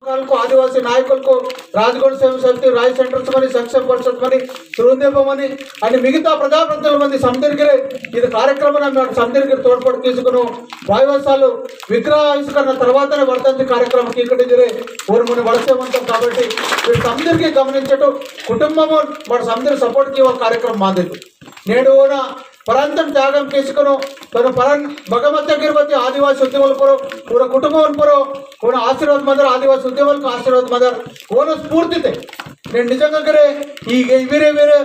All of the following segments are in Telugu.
ఆదివాసీ నాయకులకు రాజగోడ సేవ సమితి రాయ్ సెంటర్స్ మని సంక్షేమ పరిషత్ మని తిరుందేపమని అని మిగతా ప్రజాప్రతినిధుల మంది సమితికి ఇది కార్యక్రమాన్ని సమితికి తోడ్పాటు తీసుకుని వాయువాసాలు విగ్రహావిష్కరణ తర్వాతనే వర్ధంతి కార్యక్రమం ఇక్కడ ఊరుముని వలసేమంటాం కాబట్టి వీటి సమితికి గమనించటం కుటుంబము మన సమితిని సపోర్ట్ ఇవ్వ కార్యక్రమం మాది నేడు परांतम त्यागम केसुकोनो तनु परन भगवत गिरवती आदिवासी उद्यमल पुरो पूरा कुटुंबन पुरो कोन आशीर्वाद मदर आदिवासी उद्यमल का आशीर्वाद मदर कोन स्फूर्तिते నేను నిజంగా గరే ఈ వేరే వేరే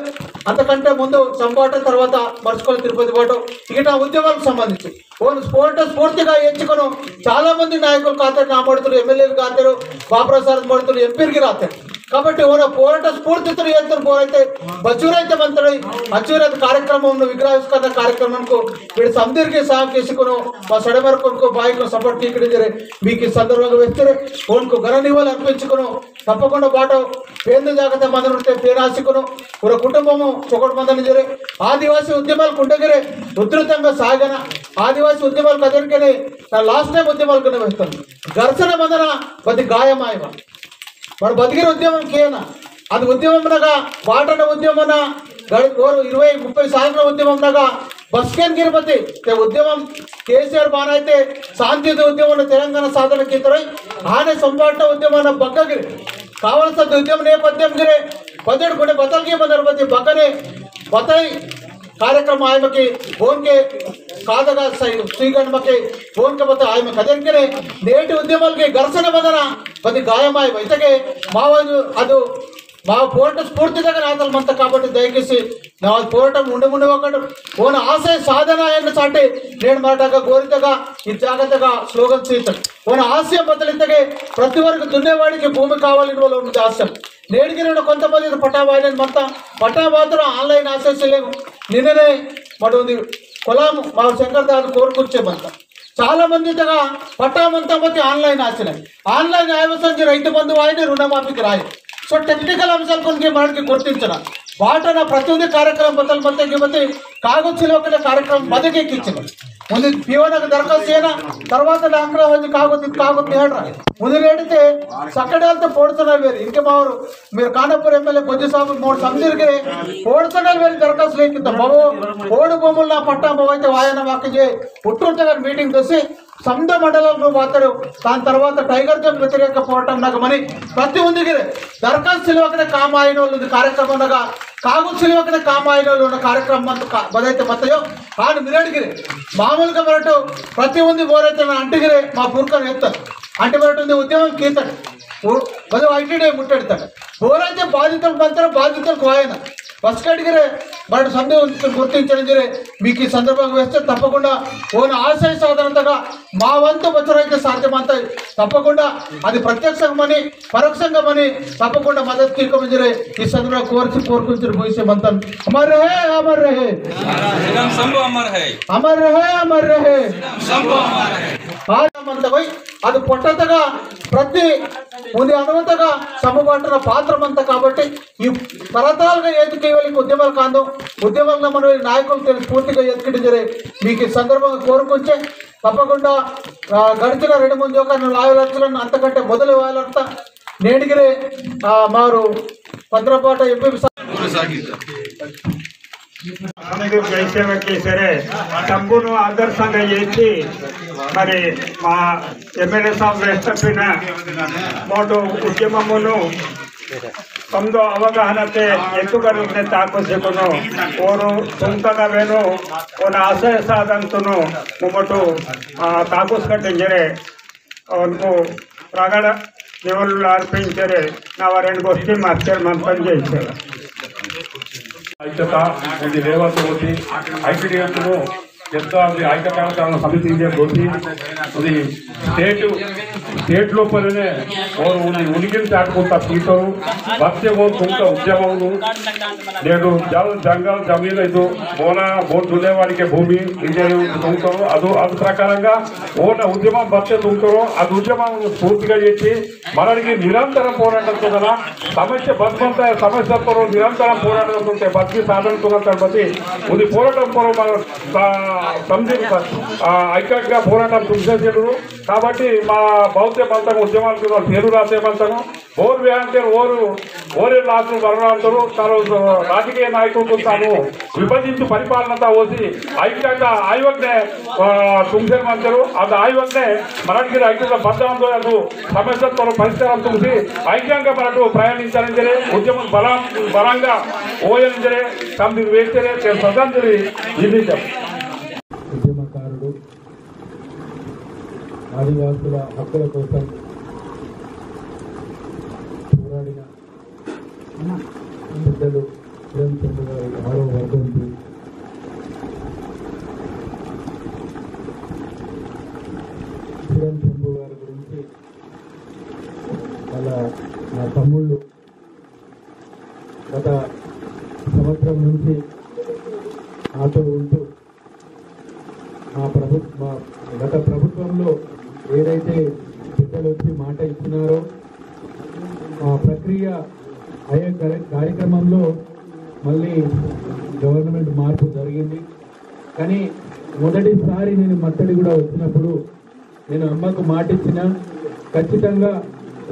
అంతకంటే ముందు సంపాట తర్వాత మర్చుకోవాలి తిరుపతి పోవటం ఇక ఉద్యమాలకు సంబంధించి ఓన్ స్ఫూర్తిగా ఎంచుకోను చాలా మంది నాయకులు ఖాతారు నామడుతున్నారు ఎమ్మెల్యేలు ఖాతారు బాప్రసాద్ మడుతున్నారు ఎంపీకి రాతారు కాబట్టి ఓన పోరాట స్ఫూర్తితో ఎంతో పోరైతే బచ్చూరైతే మంత్రి అచ్చూరైతే కార్యక్రమం విగ్రహావిష్కరణ కార్యక్రమంకు వీడు సమితికి సాయం చేసుకుని మా సడమర్ కొనుక్కో బాయ్కు సపోర్ట్ తీయడం మీకు సందర్భంగా వేస్తే ఓన్కు ఘన నివాళులు అర్పించుకును తప్పకుండా బాట పేరు జాగ్రత్త మంది ఉంటే పేరాశికును పూర కుటుంబము చొకటి మందని జరే ఆదివాసీ ఉద్యమాలు కుండగిరే ఉధృతంగా సాగన ఆదివాసీ ఉద్యమాలు కదరికనే లాస్ట్ టైం ఉద్యమాలు కింద వేస్తాను ఘర్షణ మందన కొద్ది గాయమాయమ వాడు బతికిన ఉద్యమం కేనా అది ఉద్యమంగా వాటన ఉద్యమన 20-30 సార్ల ఉద్యమంగా బస్కెన్ గిరిపతి ఉద్యమం కేసీఆర్ బానైతే శాంతియుత ఉద్యమం తెలంగాణ సాధన కితరై ఆనే సంపాట ఉద్యమన బగ్గగిరి కావాల్సిన ఉద్యమ నేపథ్యం గిరే బదడు కొనే బతల్కి మందరపతి బగ్గనే బతై कार्यक्रम आयम के फोन के कादगा श्रीगण के फोन के बता आयम कदन के नेट उद्यमल के घर्षण बदना पति गायमाय इतके मावजु अदु మా పోరాట స్ఫూర్తిగా నాతలు మంత కాబట్టి దయచేసి నా పోరాటం ఉండముండి ఒకటి ఓన ఆశయ సాధన అయిన చాటే నేను మాటగా కోరితగా ఈ జాగ్రత్తగా స్లోగన్ చేస్తాను ఓన ఆశయం బదలితగే ప్రతి వరకు దున్నేవాడికి భూమి కావాలని వాళ్ళు ఉంది ఆశయం నేడిగిన కొంతమంది పటాబాయిని మంత పటాబాతులు ఆన్లైన్ ఆశించలేము నిన్ననే మటుంది కులం మా శంకర్ దాన్ని కోరుకొచ్చేమంత చాలా మందిగా పట్టామంతా పోతే ఆన్లైన్ ఆశలే ఆన్లైన్ ఆయవసంచి రైతు బంధువు ఆయన రుణమాఫీకి రాయి సో టెక్నికల్ అంశాలు కొన్ని మనకి గుర్తించడం వాటన ప్రతిదీ కార్యక్రమం బతలు బతకి కాగొచ్చిలో ఒకటే కార్యక్రమం బతికెక్కించిన ముందు పీవనకు దరఖాస్తు చేయనా తర్వాత నాకడా వచ్చి కాగొత్తి ఏడరా ముందు ఏడితే సక్కడాలతో పోడుతున్నారు వేరు ఇంకే మావారు మీరు కానపూర్ ఎమ్మెల్యే బొజ్జు సాబు 3 సమితికి పోడుతున్నారు వేరు దరఖాస్తు లేకింత బాబు పోడు భూములు నా పట్టా బాబైతే వాయన వాక్య పుట్టుంటే గారు మీటింగ్ చేసి సొంత మండలంలో మాత్రం దాని తర్వాత టైగర్ జోన్ వ్యతిరేక పోవటం నాకు మని ప్రతి ఉందిగిరే దరఖాస్తు సిలువకనే కామాయిన వాళ్ళు కార్యక్రమంగా కాగు సిలువకనే కామాయిన వాళ్ళు ఉన్న కార్యక్రమం అంతా బదైతే మత్తయో కాదు మిరడిగిరే మామూలుగా మరటు ప్రతి ఉంది బోరైతే అంటిగిరే మా పూర్కను ఎత్తారు అంటే మరటుంది ఉద్యమం కీతాడు బదు ఐటీడే ముట్టెడతాడు బోరైతే బాధితులు మంత్రం బాధితులు కోయన బస్ కడిగిరే మన సందేహం గుర్తించడం జరే మీకు ఈ సందర్భంగా వేస్తే తప్పకుండా ఓన ఆశయ సాధనంతగా మా వంతు బచ్చరైతే సాధ్యమంతా తప్పకుండా అది ప్రత్యక్షమని పరోక్షంగామని తప్పకుండా మద్దతు తీసుకోమని జరే ఈ సందర్భంగా కోరుకుంటూ భవిష్య మంతం అమర్ రహే అమర్ రహే శంభు అమర్ రహే అమర్ రహే అమర్ రహే శంభు అమర్ రహే ఆమంతపై అది పొట్టతగా ప్రతి ముందు అనుమతగా సమబాటున పాత్రమంతా కాబట్టి ఈ తరతరాలుగా కేవలం ఉద్యమాలు కాదు ఉద్యమంలో మన నాయకులు పూర్తిగా ఎత్తుకిటి జరే మీకు ఈ సందర్భంగా కోరుకుంటే తప్పకుండా గడిచిన 2-3 జోకర్లు 4 లక్షలను అంతకంటే మొదలు వాళ్ళంతా నేడిగిరే మారు భద్రపాట ఎంపీ సరే డబ్బును ఆదర్శంగా చేసి మరి మా ఎమ్మెల్యే సాబ్ వేస్తపిన మోటు ఉద్యమమును ತಮ್ಮದು ಅವಗಾಹನತೆ ಎತ್ತುಗರನ್ನೇ ತಾಕೋಸಿಕೊಂಡು ಅವರು ಸ್ವಂತಗವೇನು ಒಂದು ಆಶಯ ಸಾಧಂತನು ಮುಮ್ಮಟ್ಟು ತಾಕೋಸ್ಕಟ್ಟಿಂಜರೆ ಅವನಿಗೂ ప్రగడ నివాళులు అర్పించారు నా రెండు గోష్ఠి మాస్టర్ మంత్రం చేశారు ఐక్యత ఇది రేవతి ఐక్యతను ఐక్యకాల సమితి అది స్టేట్ లోపలనే ఉనికిని చాటుకుంటా తీసుకోరు భక్తి కొంత ఉద్యమములు నేడు జంగల్ జమీన్ ఇది బోన్ దున్నేవాడికి భూమి ఇంజనీర్ తుంగుతారు అది ప్రకారంగా ఓన ఉద్యమం భక్తి తుంగుతారు అది ఉద్యమం పూర్తిగా చేసి మనకి నిరంతరం పోరాటంతో కదా సమస్య బతుకంత సమస్యతో నిరంతరం పోరాటంతో బతికి సాధనతో బతి ఇది పోరాటం పూర్వం ఐక్యంగా పోరాటం తుంచేసారు కాబట్టి మా బౌద్ధ పంతము ఉద్యమాలకు పేరు రాసే పంతము ఓరు వేయంటే ఓరే లాస్టు వరణాంతరు తాను రాజకీయ నాయకులకు తాను విభజించి పరిపాలనతో వచ్చి ఐక్యంగా ఆయోగ్నే తుంచేమంటారు అది ఆయోగ్నే మనకి ఐక్యంగా బద్ధాందోళనకు సమస్యతో పరిష్కారం చూసి ఐక్యంగా మనకు ప్రయాణించాలని జరే ఉద్యమం బలంగా ఓయని తమది వేస్తే శ్రద్ధాంజలి నిర్ణయించాం. ఉద్యమకారుడు ఆదివాసుల హక్కుల కోసం పోరాడిన పెద్దలు ప్రేమచంద్ర గారి 6వ వర్ధంతి ప్రేమచంద్ర గారి గురించి వాళ్ళ నా తమ్ముళ్ళు గత సంవత్సరం నుంచి నాతో ఉంటూ మా గత ప్రభుత్వంలో ఏదైతే పెద్దలు వచ్చి మాట ఇచ్చినారో ఆ ప్రక్రియ అయ్యే కార్యక్రమంలో మళ్ళీ గవర్నమెంట్ మార్పు జరిగింది. కానీ మొదటిసారి నేను మత్తడి కూడా వచ్చినప్పుడు నేను అమ్మకు మాట ఇచ్చిన ఖచ్చితంగా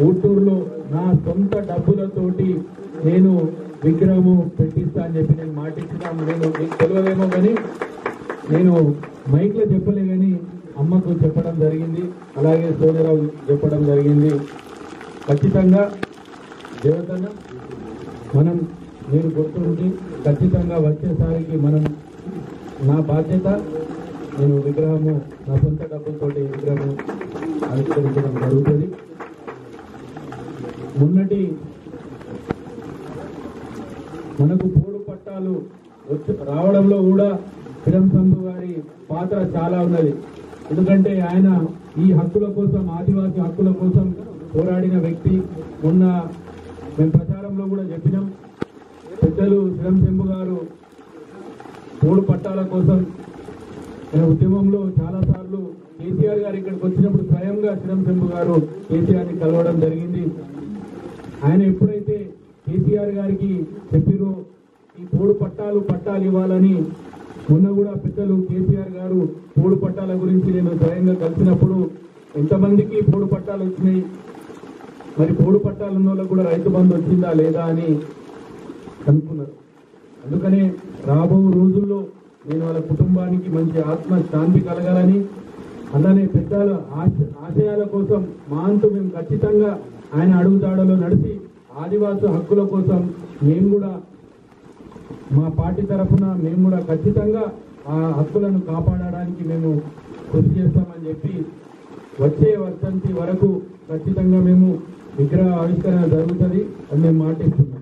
ఊటూరులో నా సొంత డబ్బులతోటి నేను విగ్రహము పెట్టిస్తా అని చెప్పి నేను మాట ఇచ్చిన. నేను మీకు తెలియదేమో కానీ నేను మైక్లో చెప్పలే కానీ అమ్మకు చెప్పడం జరిగింది, అలాగే సోదరావు చెప్పడం జరిగింది. ఖచ్చితంగా దేవతన్న మనం నేను గుర్తుండి ఖచ్చితంగా వచ్చేసారికి మనం నా బాధ్యత నేను విగ్రహము నా సొంత డబ్బులతో విగ్రహము ఆవిష్కరించడం జరుగుతుంది. మొన్నటి మనకు పోడు పట్టాలు రావడంలో కూడా ప్రేమచంద్ర గారి పాత్ర చాలా ఉన్నది. ఎందుకంటే ఆయన ఈ హక్కుల కోసం, ఆదివాసీ హక్కుల కోసం పోరాడిన వ్యక్తి. మొన్న మేము ప్రచారంలో కూడా చెప్పినాం, పెద్దలు ప్రేమచంద్ర గారు పోడు పట్టాల కోసం ఉద్యమంలో చాలాసార్లు కేసీఆర్ గారు ఇక్కడికి వచ్చినప్పుడు స్వయంగా ప్రేమచంద్ర గారు కేసీఆర్ని కలవడం జరిగింది. ఆయన ఎప్పుడైతే కేసీఆర్ గారికి చెప్పిరో ఈ పోడు పట్టాలు ఇవ్వాలని, మొన్న కూడా పెద్దలు కేసీఆర్ గారు పోడు పట్టాల గురించి నేను స్వయంగా కలిసినప్పుడు ఎంతమందికి పోడు పట్టాలు వచ్చినాయి, మరి పోడు పట్టాలు ఉన్న వాళ్ళకు కూడా రైతు బంధు వచ్చిందా లేదా అని కనుక్కున్నారు. అందుకనే రాబో రోజుల్లో నేను వాళ్ళ కుటుంబానికి మంచి ఆత్మ శాంతి కలగాలని, అలానే పెద్దల ఆశయాల కోసం మా అంటూ మేము ఖచ్చితంగా ఆయన అడుగుజాడలో నడిచి ఆదివాసీ హక్కుల కోసం మేము కూడా మా పార్టీ తరఫున మేము కూడా ఖచ్చితంగా ఆ హక్కులను కాపాడడానికి మేము కృషి చేస్తామని చెప్పి వచ్చే వర్ధంతి వరకు ఖచ్చితంగా మేము విగ్రహ ఆవిష్కరణ జరుగుతుంది అని మేము మాటిస్తున్నాం.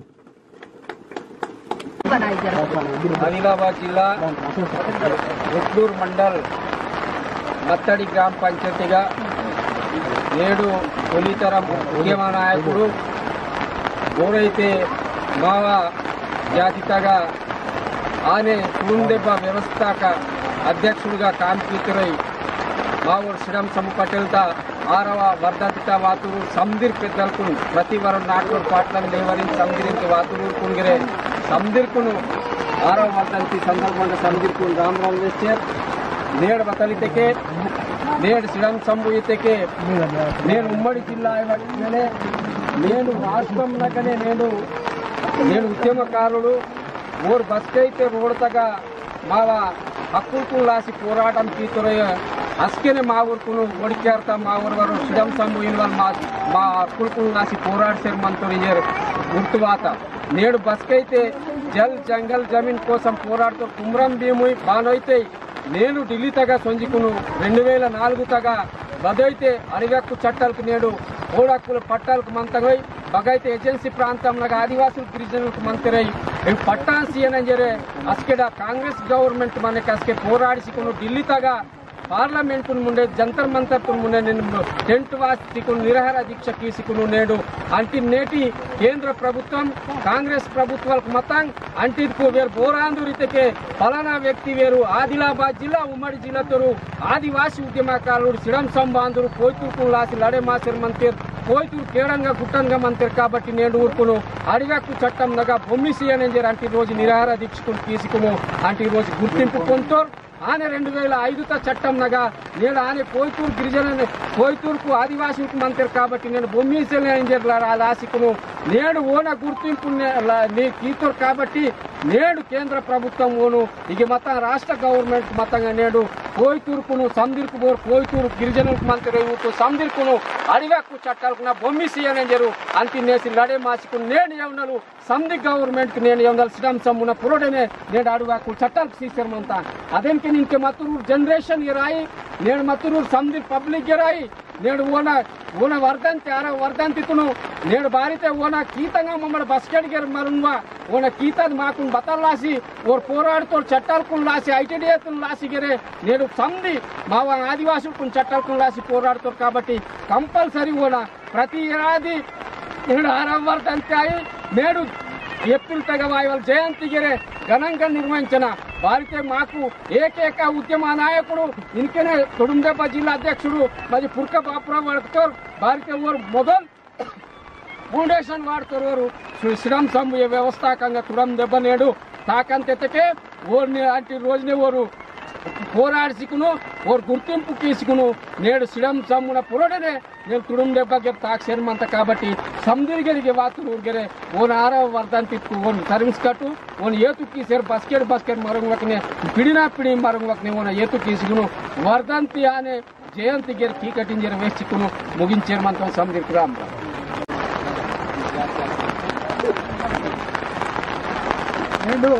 ఆదిలాబాద్ జిల్లా ఉట్లూరు మండల్ మత్తడి గ్రామ పంచాయతీగా నేడు తొలితరం ఉద్యమ నాయకుడు ఎవరైతే మావ జాతితగా ఆనే తురుందెబ్బ వ్యవస్థాక అధ్యక్షుడిగా కాంపితురై మావూరు శ్రీరామ్ సమ్ము పటేల్తా 6వ వర్ధంతిత వాతురు సందిర్ పెద్దలకు ప్రతి వరం నాటూరు పాటలను లేవరించి సందిరించి వాతురు కుంగిరే సందిర్కును 6వ వర్ధంతి సందర్భంగా సందిర్కు రామ్ వేస్తారు. నేడు బతలితకే నేడు శ్రీరామ్ సంభు ఇతకే నేను ఉమ్మడి జిల్లా అయినట్టుగానే నేను రాష్ట్రంలోనే నేను ఉద్యమకారుడు ఊరు బస్కైతే రోడ్తగా మా హక్కులకు లాసి పోరాటం తీతురయ్య అస్కేనే మా ఊరుకును ఒడికేరుతా మా ఊరు వారు శ్రీరామ్ సంభు మా హక్కులకు లాసి పోరాడిసారు మనతో గుర్తువాత. నేడు బస్కైతే జల్ జంగల్ జమీన్ కోసం పోరాడుతూ కుమ్రం భీముయ్ బానైతే నేను ఢిల్లీ తగా సొంజికును 2004 తగా బదైతే అడవక్కు చట్టాలకు నేడు ఓడక్కుల పట్టాలకు మంతగై బగైతే ఏజెన్సీ ప్రాంతంలో ఆదివాసుల గిరిజనులకు మంత్రై పట్టాన్ సీఎన్ జరే అస్కెడ కాంగ్రెస్ గవర్నమెంట్ మనకి అస్కే పోరాడిసికును ఢిల్లీ తగా పార్లమెంట్ ముండే జంతర్ మంతర్ ముండే నేను టెంట్ వాసికును నిరాహార దీక్ష తీసుకును నేడు అంటి నేటి కేంద్ర ప్రభుత్వం కాంగ్రెస్ ప్రభుత్వాలకు మతం అంటికు వేరు బోరాందురితకే ఫలానా వ్యక్తి వేరు ఆదిలాబాద్ జిల్లా ఉమ్మడి జిల్లాతోరు ఆదివాసీ ఉద్యమకారుడు శ్రీరామ్ సంబాంధుడు కోయితూర్కు లాసి లడే మాసర్ మంతేర్ కోయితూరు కేడంగా గుట్టంగా మంతేర్ కాబట్టి నేను ఊరుకును అడిగక్కు చట్టం నగా బొమ్మిసి అని అంటి రోజు నిరాహార దీక్షకును తీసుకును అంటి రోజు గుర్తింపు పొందుతారు. ఆనే 2005 చట్టంనగా నేను ఆనే కోయితూరు గిరిజన కోయితూరుకు ఆదివాసీలకు మంత్రి కాబట్టి నేను బొమ్మీసెల్ రాసికును నేడు ఓన గుర్తింపు నీ కీతూరు కాబట్టి నేడు కేంద్ర ప్రభుత్వం ఓను ఇక మొత్తం రాష్ట్ర గవర్నమెంట్ మొత్తంగా నేడు కోయితూరుకును సందిర్కు పోరు కోయితూరు గిరిజనులకు మంత్రి సందిర్కును అడివెక్కు చట్టాలకు నా బొమ్మిసి అని జరు అంతినేసి లడే మాసికు నేను ఏమన్నాను సంధి గవర్నమెంట్ కి నేను ఏమన్నా శ్రీరామ్ సమ్మున పురోడనే నేను అడివాకు చట్టాలకు సీసరమంతా అదేంటి ఇంకే మత్తూరు జనరేషన్ రాయి నేను మత్తూరు సంధి పబ్లిక్ రాయి నేడు ఓన వర్ధంతికును నేడు బారితే ఓన కీతంగా మమ్మల్ని బస్కెడ్గారు మరున్వా ఓన కీతాది మాకు బతలు రాసి ఓరు పోరాడుతో చట్టాలకు రాసి ఐటీడీఎస్ను రాసిగరే నేడు సంధి మా ఆదివాసులకు చట్టాలకు రాసి పోరాడుతారు కాబట్టి కంపల్సరీ ఓన ప్రతి ఏడాది నేడు 6వ వర్ధంతి నేడు ఏప్రిల్ తెగవాయుల జయంతిగిరే ఘనంగా నిర్వహించిన వారితే మాకు ఏకైక ఉద్యమ నాయకుడు ఇంకనే తొడుందెబ్బ జిల్లా అధ్యక్షుడు మరి పుర్క బాపురావు వాడుతారు వారితే ఓరు మొదలు ఫౌండేషన్ వాడుతారు వారు శ్రీరామ్ సంబు వ్యవస్థాకంగా తుడందెబ్బ నేడు తాకంతెత్తకే ఓర్ని అంటే రోజునే ఓరు పోరాడిసికును ఓరు గుర్తింపు తీసుకును నేడు శ్రీరామ్ సమ్మున పురోడనే నేను తుడుందెబ్బకి తాక్షరమంత కాబట్టి సందిరిగರಿಗೆ వాతురుగರೆ ಓನ್ 6వ వర్ధంతికు ಓನ್ ಸರ್ವಿಸ್ ಕಟ್ಟು ಓನ್ ಏತುಕ್ಕಿ ಸೇರ್ ಬಸ್ಕೆಟ್ ಮರಂಗವಕ್ನೆ ಪಿಡಿ ಮರಂಗವಕ್ನೆ ಓನ ಏತುಕ್ಕಿ ಸಿಗುನು వర్ధంతి ಆನೆ ಜಯಂತಿಗೆರ್ ಕೀಕಟಿಂಜರ ವೇಸ್ಟಿಕುನು ಮುಗಿಂಚೇರ್ಮಂತ ಸಂದಿರ್ಕು ರಾಮ್ నేడు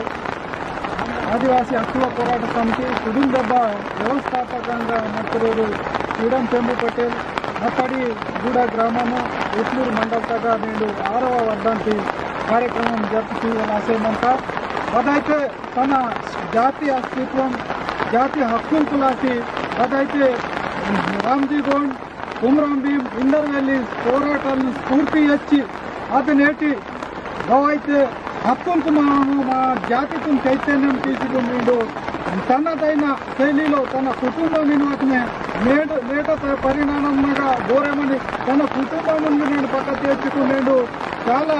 ఆదివాసీ హక్కుల పోరాట సమితి తుడుందెబ్బ వ్యవస్థాపకంగా మత్తూరు శ్రీరామ్ చంద్ర పటేల్ మత్తడి గూడ గ్రామము ఎట్లూరు మండలతగా నేడు 6వ వర్ధంతి కార్యక్రమం జరుపుకోవాల్సిందంతా అదైతే తన జాతీయ అస్తిత్వం జాతీయ హక్కులకు లాసి అదైతే రామ్జీ గోండ్ కుమ్రామ్ భీమ్ ఇందర్వెల్లి పోరాటాలను స్ఫూర్తి ఇచ్చి అది నేటి అయితే హక్కులకు మా జాతికి చైతన్యం తీసుకుని తనదైన శైలిలో తన కుటుంబ నిర్వహణ నేట పరిణామంగా ఘోరమని తన కుటుంబం నేను పక్క తెచ్చుకునేడు చాలా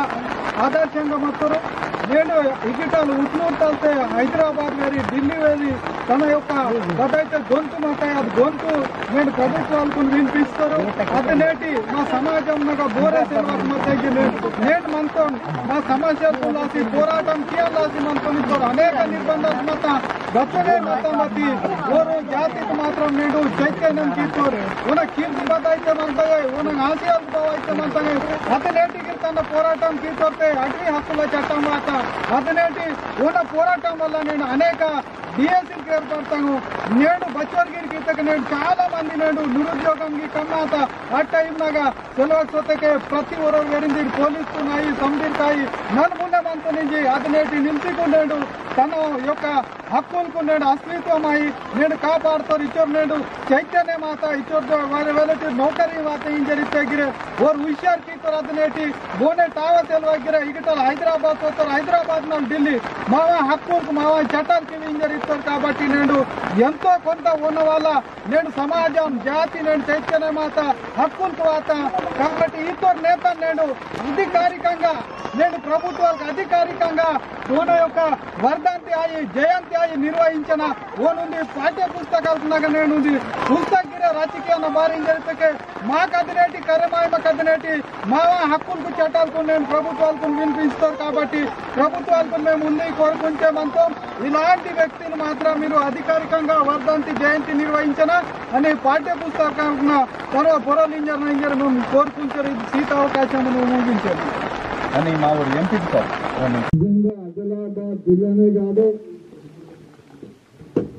ఆదర్శంగా మొత్తం నేను ఇగిటాలు ఉట్నూరు తల్తే హైదరాబాద్ వెళ్ళి ఢిల్లీ వెళ్ళి తన యొక్క అదైతే గొంతు మాతాయి అది గొంతు నేను ప్రభుత్వాలకు వినిపిస్తారు అది నేటి మా సమాజంగా బోరే సెలవు మధ్యకి నేటి మనతో మా సమస్యలు లాసి పోరాటం చేయాల్సి మనతో అనేక నిర్బంధాలు మత గచ్చనే మతం బట్టి ఓరు జాతికి మాత్రం నేడు చైతన్యం తీసుకోరు ఉన్న కీర్తి బద్ద అయితే మంతగా ఉన్న ఆశయాలు అయితే మంతగా అది నేటికి తన పోరాటం తీసుకొస్తే అటవీ హక్కుల చట్టం మాట అది నేటి ఉన్న పోరాటం వల్ల నేను అనేక డిఎస్సీకి ఏర్పడతాను నేడు బచ్చర్గిరికి ఇతక నేడు చాలా మంది నేడు నిరుద్యోగంకి కన్నాత అట్ట ఇన్నాగా సెలవుకే ప్రతి ఊరు వెడింది పోలీసున్నాయి సందిర్తాయి నన్ను ముందేమంత నుంచి అది నేటి నిలిచికునేడు తన యొక్క హక్కులకు నేడు అస్తిత్వమై నేను కాపాడుతారు ఇచ్చోరు నేడు చైతన్య మాత ఇచ్చోరు వారి వెళ్ళి నౌకరీ వాత ఏం జరిగితే గిరే ఓరు హుషారు కీతారు అది నేటి బోనే టావా తెలివగిరే ఇగటలు హైదరాబాద్ పోతారు హైదరాబాద్ నుండి ఢిల్లీ మావా హక్కులకు మావా చట్టాలకి ఏం జరుగుతారు కాబట్టి నేను ఎంతో కొంత ఉన్న వాళ్ళ నేను సమాజం జాతి నేను చైతన్య మాత హక్కులకు వాత కాబట్టి ఇద్దరు నేత నేను అధికారికంగా నేను ప్రభుత్వాలకు అధికారికంగా ఓన యొక్క వర్ధంతి అయి జయంతి అయి నిర్వహించిన ఓనుంది పాఠ్య పుస్తకాలకు నేను పుస్తకగిరే రాజకీయాన్ని భార్యం జరిపితే మా కదినేటి కరమాయమ కదినేటి మా హక్కులకు చట్టాలకు నేను ప్రభుత్వాలకు వినిపిస్తారు కాబట్టి ప్రభుత్వాలకు మేము ఉంది కోరుకుంటే మనతో ఇలాంటి వ్యక్తులు మాత్రం మీరు అధికారికంగా వర్ధంతి జయంతి నిర్వహించిన అని పాఠ్య పుస్తకాలను తర్వాత పొరలింజర్ మేము కోరుకుంటారు ఇది సీత అవకాశం ముగించారు అని మా ఊరు ఎంపీ సార్ నిజంగా ఆదిలాబాద్ జిల్లానే కాదు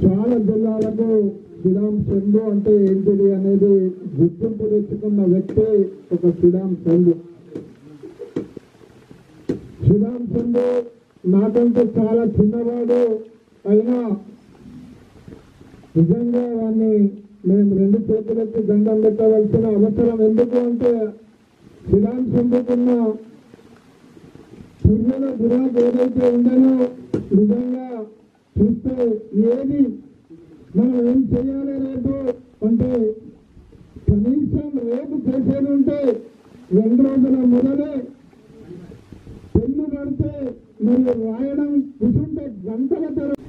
చాలా జిల్లాలకు శ్రీరామ్ చందు అంటే ఏంటిది అనేది గుర్తింపు తెచ్చుకున్న వ్యక్తి ఒక శ్రీరామ్ చందు. శ్రీరామ్ చందు నాకంటే చాలా చిన్నవాడు అయినా నిజంగా వాడిని మేము 2 చేతులెత్తి దండం పెట్టవలసిన అవసరం ఎందుకు అంటే శ్రీరామ్ చందుకున్న పుర్రెల గురాకు ఏదైతే ఉండనో నిజంగా చూస్తే ఏది మనం ఏం చేయాలి రేపు అంటే కనీసం రేపు చేసేది ఉంటే 2 రోజుల మొదలే పెన్ను పడితే మరియు రాయడం కూర్చుంటే గంటల తరబడి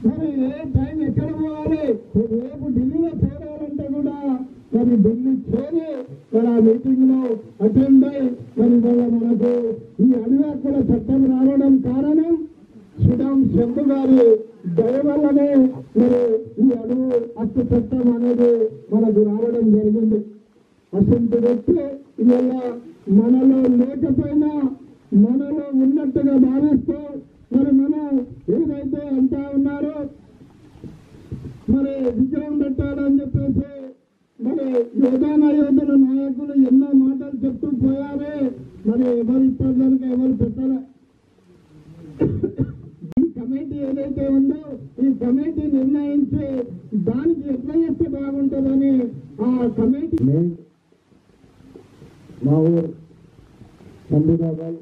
మరి టైం ఎక్కడ పోవాలి? రేపు ఢిల్లీలో చేరాలంటే కూడా మరి ఢిల్లీ చేరి మరి ఆ మీటింగ్ లో అటెండ్ అయి మరి వల్ల మనకు ఈ అడవి హక్కుల చట్టం రావడం కారణం శ్రీరామ్ శంభు గారి దయ వల్లనే మరి ఈ అడవి హక్కు చట్టం అనేది మనకు రావడం జరిగింది. అసలు వ్యక్తి ఇవాళ మనలో లేకపోయినా మనలో ఉన్నట్టుగా భావిస్తూ మరి మనం ఏదైతే అంటా ఉన్నారో మరి విగ్రహం పెట్టాలని చెప్పేసి మరి యోధన నాయకులు ఎన్నో మాటలు చెప్తూ పోయారే, మరి ఎవరు ఇప్పటిదాకా ఎవరు పెట్టాలి. ఈ కమిటీ ఏదైతే ఉందో ఈ కమిటీ నిర్ణయించి దానికి ఎట్లా చేస్తే బాగుంటుందని ఆ కమిటీ మా ఊరు సంబుదాబాద్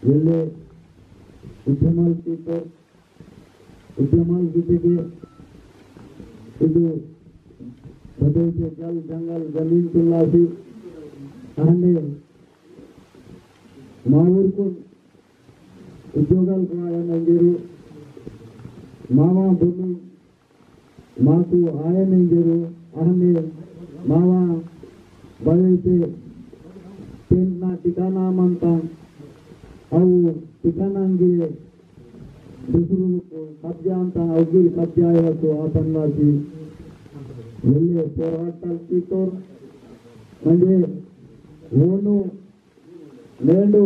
వెళ్ళే ఉద్యమాలు తీస్తారు. ఉద్యమాలు దిగే ఇది బదైతే జల్ జంగల్ జమీన్ తుల్లాసి అనే మా ఊరుకు ఉద్యోగాలకు ఆయనందరూ మావా భూమి మాకు ఆయనందరూ అనే మావా బదైతే तेना ठिकाना मानता अವು ठिकाणांगे दुसरू कब्जा अंता अवगिल कब्जा ಇವತ್ತು ಆತಂಕವಾಗಿ వెళ్ళే పోరాటాలు తీతోర్ म्हणजे ఓను నేడు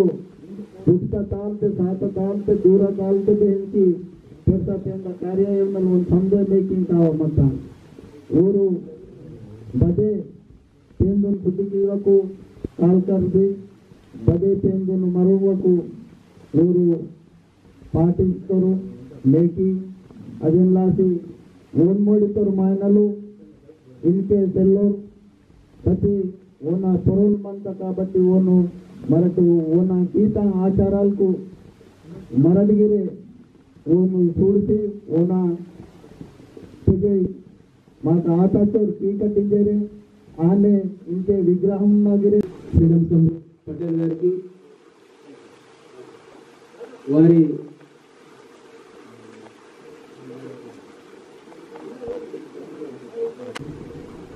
పుట్ట తాల్తే సాత తాల్తే దూర తాల్తే దేనికి పెర్త కార్య ఏమన్నా ಒಂದು ಸಂಜೆ ಮೇಕಿಂಗ್ ಕಾವ ಮತ್ತ ಊರು ಬದೆ ತೇಂದೊಂದು ಬುದ್ಧಿಗೆ ಇವಕು కాల్కర్ది బదే పేందును మరువకు ఊరు పాటిస్తారు లేకి అదిలాసి ఓన్ మోడితోరు మాయనలు ఇంకే తెల్లోరు ప్రతి ఓన పొరులు మంత కాబట్టి ఓను మరటు ఓన గీత ఆచారాలకు మరడిగిరే ఓను చూడిసి ఓన తెగే మాకు ఆతోరు కీకట్టించేరే ఆనే ఇంకే విగ్రహం నాగిరే శ్రీరామ్ శంభు పటేల్ గారికి వారి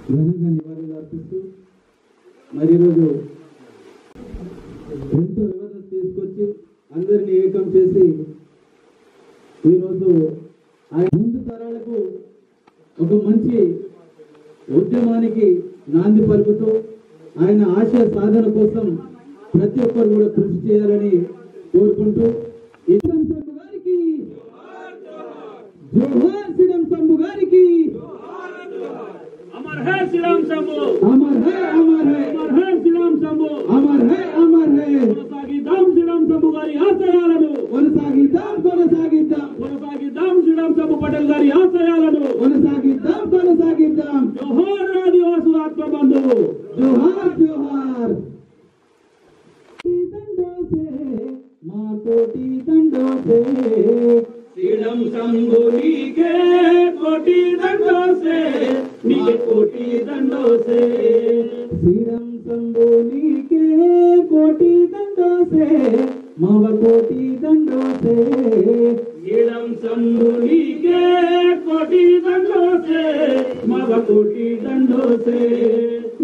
ఘనంగా నివాళులు అర్పిస్తూ మరి ఈరోజు ఎంతో వ్యవస్థ తీసుకొచ్చి అందరినీ ఏకం చేసి ఈరోజు ఆయన ముందు తరాలకు ఒక మంచి ఉద్యమానికి నాంది పలుకుతూ ఆయన ఆశయ సాధన కోసం ప్రతి ఒక్కరు కూడా కృషి చేయాలని కోరుకుంటూ శ్రీరామ్ శంభు గారికి జోహార్, శ్రీరామ్ శంభు గారికి अमर है श्रीराम शंभु, अमर है अमर है अमर है श्रीराम शंभु, अमर है अमर है కొనసాగిద్దాం శ్రీరామ్ శంభు గారి ఆశయాలను, కొనసాగిద్దాం కొనసాగిద్దాం కొనసాగిద్దాం శ్రీరామ్ శంభు పటేల్ గారి ఆశయాలను, కొనసాగిద్దాం కొనసాగిద్దాం జోహార్ ఆదివాసుల ఆత్మబంధువు, జోహార్ జోహార్ మా కోటి దండో శ్రీరామ్ శంభు నీకే కోటి దండో సే, నీకే కోటి దండో సే, శ్రీరామ్ శంభు నీకే కోటి దండో సే మావ కోటి దండో సే శ్రీరామ్ శంభు నీకే కోటి దండో సే, మగ కోటి దండో సే,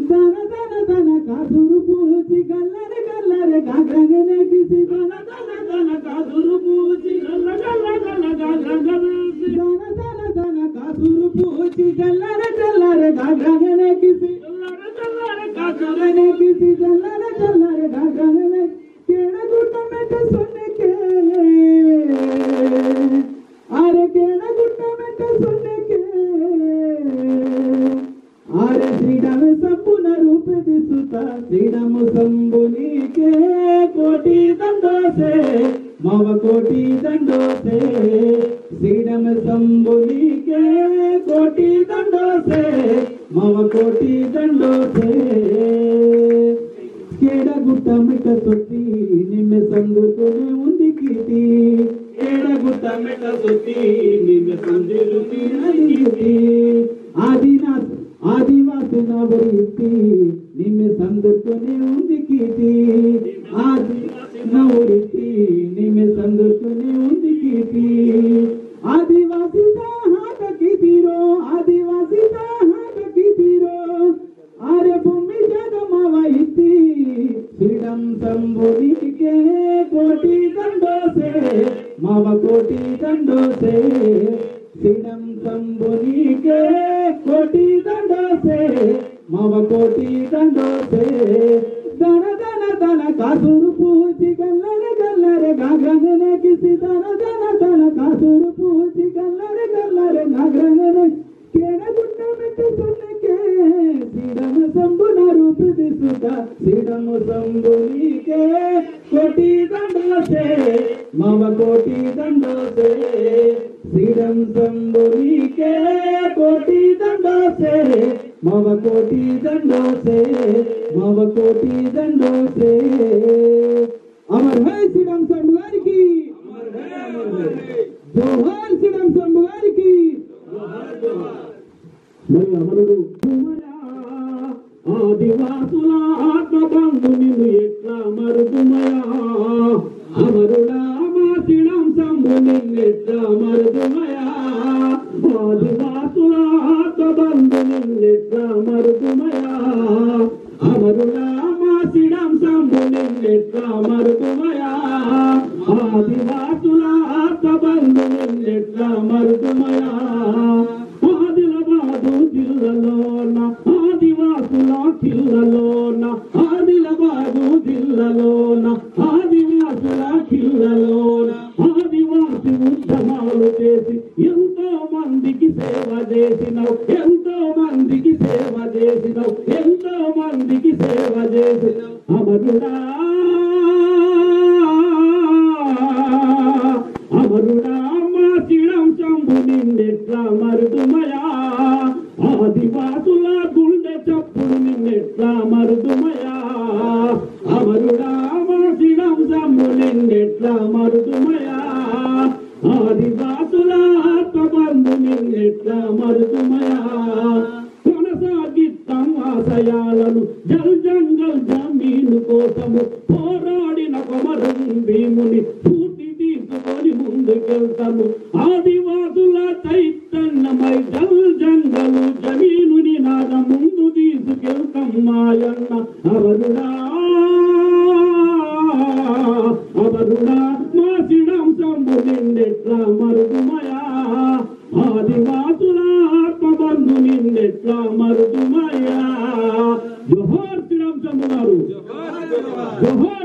దన దన దన కాసురు పూచి గల్లరే గల్లరే గాగ్రగనే కిసి దన దన దన కాదురు పూచి గల్ల గల్ల గల్ల గల్ల గల్ల దన దన దన కాసురు పూచి గల్లరే గల్లరే గాగ్రగనే కిసి గల్లర గల్లర కాదురు గాగ్రగనే కిసి గల్లరే గల్లరే గాగ్రగనే కేడ గుట్ట మెట సొన్నకే అరే కేడ గుట్ట మెట సొన్నకే అరే శ్రీరామ సంపున రూప దిసుత శ్రీరామ శంభు నీకే కోటి దండో సే మావ కోటి దండో సే శ్రీరామ శంభు నీకే కోటి దండో సే మావ కోటి దండో సే కేడ గుట్ట మెట తొట్టి నిమ్మె సందుకునే ఉంది కీర్తి ఏడ గుట్ట మెట సుత్తి నిన్ను సందిరు కీర్తి ఆదివాసి నవరీతి నిమ్మె సందుకునే ఉంది కీర్తి ఆది నవరీతి నిమ్మె సందుకునే ఉంది కీర్తి శ్రీరం శంభునికే కోటి దండోసే మావ కోటి దండోసే శ్రీరం శంభునికే కోటి దండోసే మావ కోటి దండోసే ధన ధన ధన కాసురు పూచి గల్లరే గల్లరే గాగ్రగనే కిసి ధన ధన ధన కాసురు పూచి గల్లరే గల్లరే గాగ్రగనే కేడగుండ మెట్టు సున్నకే శ్రీరం శంభున రూపది సుధా శ్రీరం శంభునికే కోటి దండోసే మావ కోటి దండోసే శ్రీరం శంభునికే కోటి దండోసే మావ కోటి దండోసే మావ కోటి దండోసే అమర్ హై శ్రీరం శంభు గారికి జోహార్ శ్రీరం శంభు గారికి మరి అమరుడు ఆదివాసుల ఆత్మబంధు నిన్ను ఎట్లా మరుదుమయా అమరుడా మా శ్రీరం శంభు నిన్నెట్లా మరుదుమయా ఆదివాసుల ఆత్మబంధు నిన్నెట్లా మరుదుమయా అమరుడా మా శ్రీరం శంభు నిన్నెట్లా మరుదుమయా ఆదివాసుల ఆత్మబంధు నిన్నెట్లా మరుదుమయా ఆదిలాబాదు జిల్లాలోన ఆదివాసుల కిల్లలోన ఆదిలాబాదు జిల్లాలోన ఆదివాసుల కిల్లలోన ఆదివాసి ఉద్యమాలు చేసి ఎంతో మందికి సేవ చేసినావు ఎంతో మందికి సేవ చేసినావు ఎంతో మందికి సేవ చేసినావు అమరుడా అమరుడా మా శ్రీరం శంభు నిన్నెట్లా మరుదుమయా ఆదివాసుల గుండె చప్పుడు నిన్నెట్లా మరుదుమయా అమరుడా మా శ్రీరం శంభు నిన్నెట్లా మరుదుమయా ఆదివాసుల ఆత్మబంధు నిన్నెట్లా మరుదుమయా కొనసాగిస్తాం ఆశయాలను జల్ జంగల్ జమీను కోసము పోరాడిన కొమరం భీముని పూర్తి తీసుకొని ముందుకెళ్తాము ఆదివాసుల చైతన్యమై జల్ జంగలు జమీను నినాద ముందు తీసుకెళ్తాం మాయన్న అవరుడా అవరుడా మా శ్రీరం శంభు నిన్నెట్లా మరుదుమయా ఆదివాసుల ఆత్మబంధు నిన్నెట్లా మరుదుమయా జోహార్ శ్రీరం శంభు గారు జోహార్